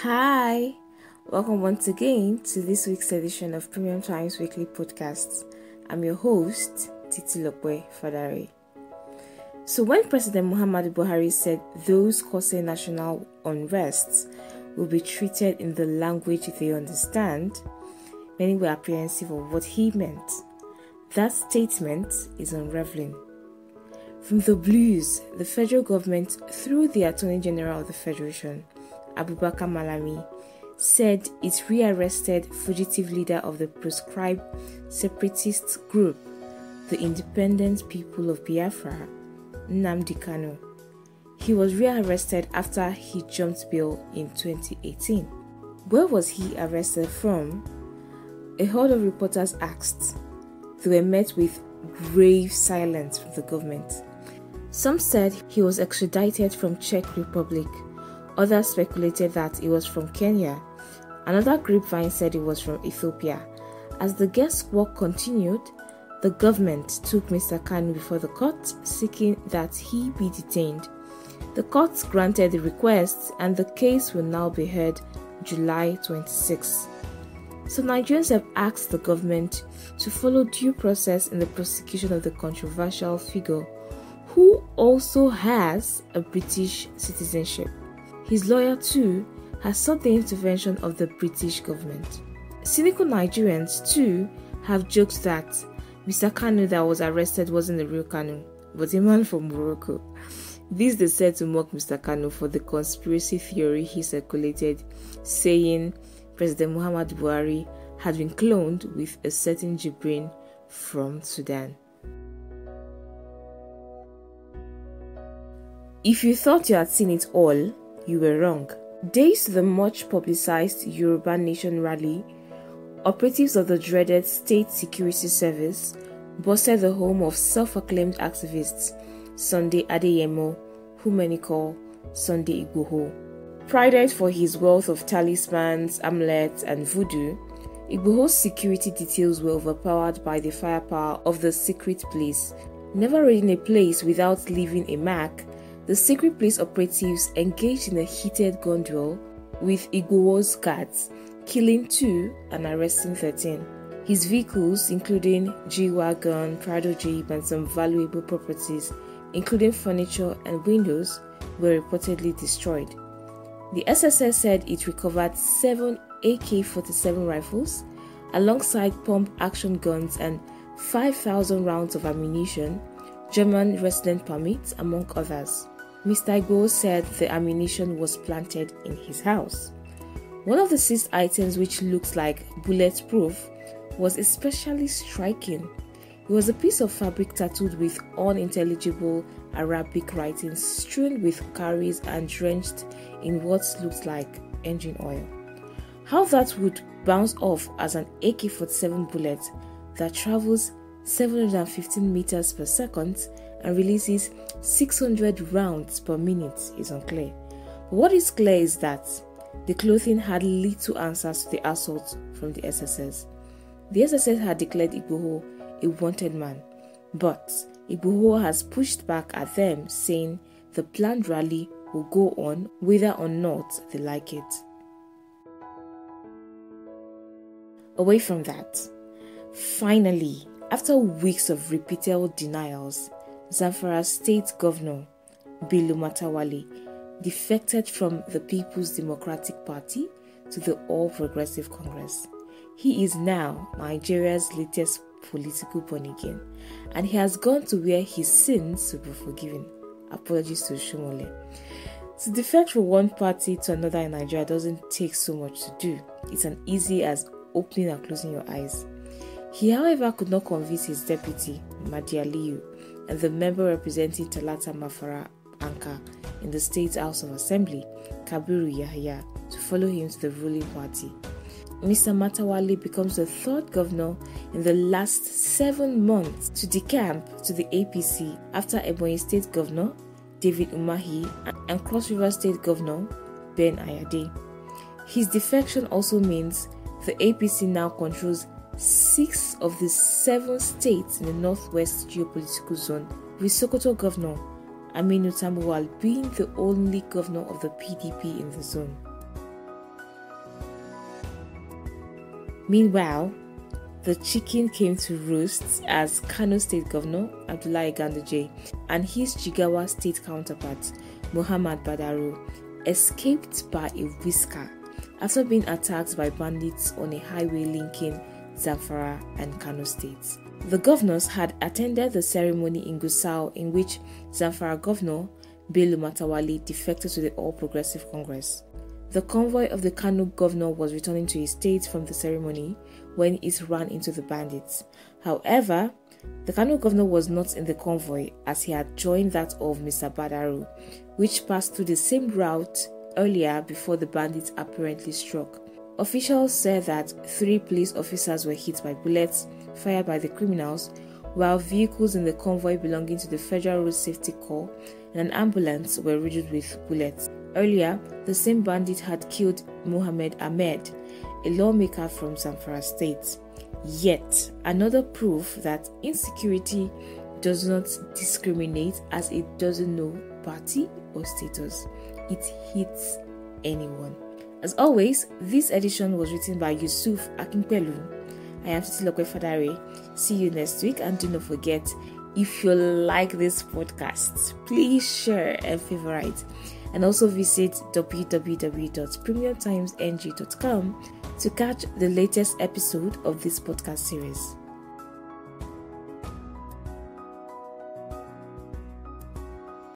Hi, welcome once again to this week's edition of Premium Times Weekly Podcasts. I'm your host, Titi Lokwe Fadare. So when President Muhammadu Buhari said those causing national unrest will be treated in the language they understand, many were apprehensive of what he meant. That statement is unraveling. From the blues, the federal government, through the Attorney General of the Federation, Abubakar Malami, said it rearrested fugitive leader of the proscribed separatist group, the Independent People of Biafra, Nnamdi Kanu. He was rearrested after he jumped bail in 2018. Where was he arrested from? A horde of reporters asked. They were met with grave silence from the government. Some said he was extradited from Czech Republic. Others speculated that he was from Kenya. Another grapevine said he was from Ethiopia. As the guesswork continued, the government took Mr. Kanu before the court, seeking that he be detained. The court granted the request, and the case will now be heard July 26. So Nigerians have asked the government to follow due process in the prosecution of the controversial figure, who also has a British citizenship. His lawyer too has sought the intervention of the British government. Cynical Nigerians too have joked that Mr. Kanu that was arrested wasn't the real Kanu, but a man from Morocco. This they said to mock Mr. Kanu for the conspiracy theory he circulated, saying President Muhammadu Buhari had been cloned with a certain Jibrin from Sudan. If you thought you had seen it all, you were wrong. Days to the much publicized Yoruba Nation rally, operatives of the dreaded State Security Service busted the home of self-acclaimed activists Sunday Adeyemo, who many call Sunday Igboho. Prided for his wealth of talismans, amulets, and voodoo, Igboho's security details were overpowered by the firepower of the secret police. Never raiding a place without leaving a mark, the secret police operatives engaged in a heated gun duel with Igboho's guards, killing 2 and arresting 13. His vehicles, including G-Wagon, Prado Jeep, and some valuable properties, including furniture and windows, were reportedly destroyed. The SSS said it recovered 7 AK-47 rifles, alongside pump-action guns and 5,000 rounds of ammunition, German resident permits, among others. Mr. Igboho said the ammunition was planted in his house. One of the seized items, which looks like bulletproof, was especially striking. It was a piece of fabric tattooed with unintelligible Arabic writing, strewn with cowries and drenched in what looked like engine oil. How that would bounce off as an AK-47 bullet that travels 715 meters per second and releases 600 rounds per minute is unclear. But what is clear is that the clothing had little answers to the assault from the SSS. The SSS had declared Igboho a wanted man, but Igboho has pushed back at them, saying the planned rally will go on whether or not they like it. Away from that, finally, after weeks of repeated denials, Zamfara State Governor Bello Matawalle defected from the People's Democratic Party to the All Progressive Congress. He is now Nigeria's latest political pawn, and he has gone to where his sins will be forgiven. Apologies to Shumole. To defect from one party to another in Nigeria doesn't take so much to do. It's as easy as opening and closing your eyes. He, however, could not convince his deputy, Madi Aliyu, and the member representing Talata Mafara Anka in the State House of Assembly, Kabiru Yahya, to follow him to the ruling party. Mr. Matawalle becomes the 3rd governor in the last 7 months to decamp to the APC after Ebonyi State Governor David Umahi and Cross River State Governor Ben Ayade. His defection also means the APC now controls 6 of the 7 states in the northwest geopolitical zone, with Sokoto Governor Aminu Tambuwal being the only governor of the PDP in the zone. Meanwhile, the chicken came to roost as Kano State Governor Abdullahi Ganduje and his Jigawa State counterpart Muhammad Badaru escaped by a whisker after being attacked by bandits on a highway linking Zamfara and Kano states. The governors had attended the ceremony in Gusau, in which Zamfara Governor Bello Matawali defected to the All Progressive Congress. The convoy of the Kano governor was returning to his state from the ceremony when it ran into the bandits. However, the Kano governor was not in the convoy, as he had joined that of Mr. Badaru, which passed through the same route earlier before the bandits apparently struck. Officials said that 3 police officers were hit by bullets fired by the criminals, while vehicles in the convoy belonging to the Federal Road Safety Corps and an ambulance were riddled with bullets. Earlier, the same bandit had killed Mohammed Ahmed, a lawmaker from Zamfara State. Yet, another proof that insecurity does not discriminate, as it doesn't know party or status. It hits anyone. As always, this edition was written by Yusuf Akinpelu. I am Titilokwe Fadare. See you next week, and do not forget, if you like this podcast, please share and favorite, and also visit www.premiumtimesng.com to catch the latest episode of this podcast series.